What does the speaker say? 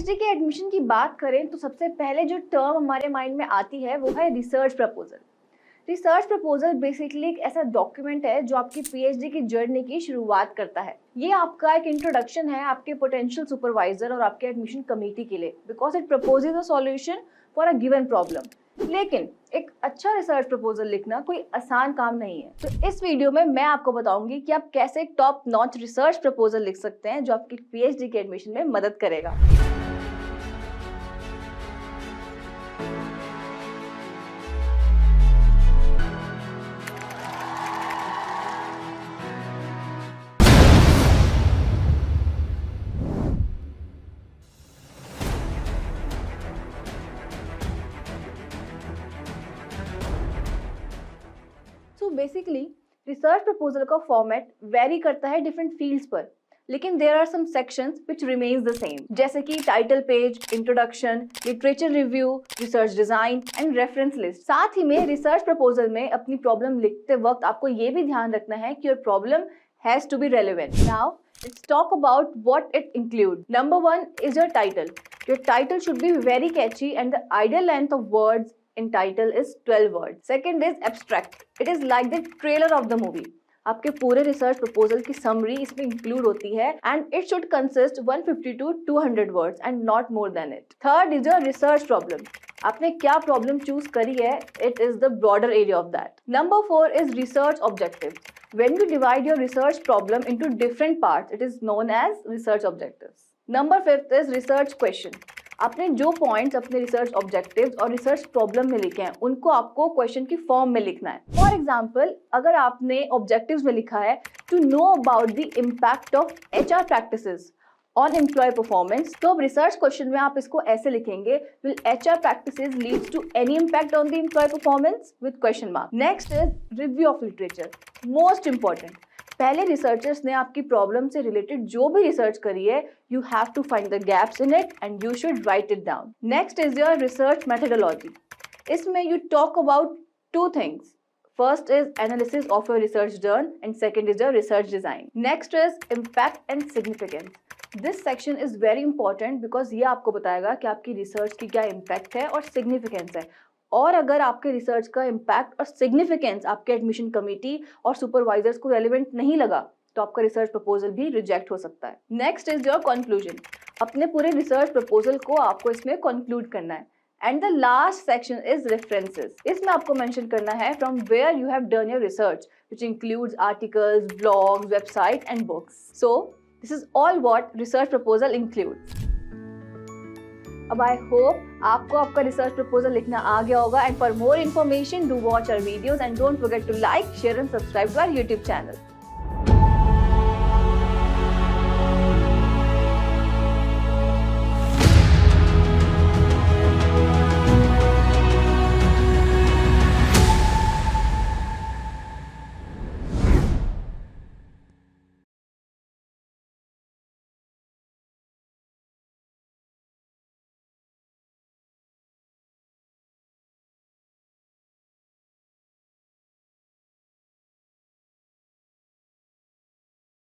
PhD के admission की बात करें तो सबसे पहले जो टर्म हमारे माइंड में आती है वो है research proposal. Research proposal basically एक ऐसा डॉक्यूमेंट है जो आपकी पीएचडी की जर्नी की शुरुआत करता है। ये आपका एक इंट्रोडक्शन है आपके पोटेंशियल सुपरवाइजर और आपके एडमिशन कमेटी के लिए, because it proposes a solution for a given problem. लेकिन एक अच्छा रिसर्च प्रपोजल लिखना कोई आसान काम नहीं है। तो इस वीडियो में मैं आपको बताऊंगी कि आप कैसे टॉप नॉच रिसर्च प्रपोजल लिख सकते हैं जो आपकी पीएचडी के एडमिशन में मदद करेगा। सो बेसिकली रिसर्च प्रपोजल का फॉर्मेट वेरी करता है डिफरेंट फील्ड्स पर, लेकिन there are some sections which remains the same, जैसे कि title page, introduction, literature review, research design and reference list. साथ ही में रिसर्च प्रपोजल में अपनी प्रॉब्लम लिखते वक्त आपको ये भी ध्यान रखना है कि your problem has to be relevant. Now let's talk about what it includes. Number 1 is your title. Your title should be very catchy and the ideal length of words in title is 12 words. Second is abstract. It is like the trailer of the movie. आपके पूरे research proposal की summary इसमें include होती है and it should consist 150 to 200 words and not more than it. Third is your research problem. आपने क्या problem choose करी है, it is the broader area of that. Number 4 is research objectives. When you divide your research problem into different parts, it is known as research objectives. Number 5 is research question. आपने जो points अपने research objectives और research problem में लिखे हैं उनको आपको question की फॉर्म में लिखना है। फॉर एग्जांपल, अगर आपने ऑब्जेक्टिव्स में लिखा है to know about the impact of HR practices on employee performance, तो अब रिसर्च क्वेश्चन में आप इसको ऐसे लिखेंगे, will HR practices leads to any impact on the employee performance with question mark. Next is review of literature, most important. पहले researchers ने आपकी प्रॉब्लम से रिलेटेड जो भी रिसर्च करी है, you have to find the gaps in it and you should write it down. Next is your research methodology. इसमें you talk about two things. First is analysis of your research done and second is your research design. Next is impact and significance. This section is very important because ये आपको बताएगा कि आपकी research की क्या impact है और significance है, और अगर आपके रिसर्च का इम्पैक्ट और सिग्निफिकेंस आपके एडमिशन कमेटी और सुपरवाइजर्स को रेलिवेंट नहीं लगा तो आपका रिसर्च प्रपोजल भी रिजेक्ट हो सकता है। Next is your conclusion. अपने पूरे रिसर्च प्रपोजल को आपको इसमें कंक्लूड करना है। And the last section is references. इसमें आपको मेंशन करना है from where you have done your research, which includes articles, blogs, website and books. So this is all what research proposal includes. अब आई होप आपको आपका research proposal लिखना आ गया होगा, and for more information do watch our videos and don't forget to like, share and subscribe to our YouTube channel.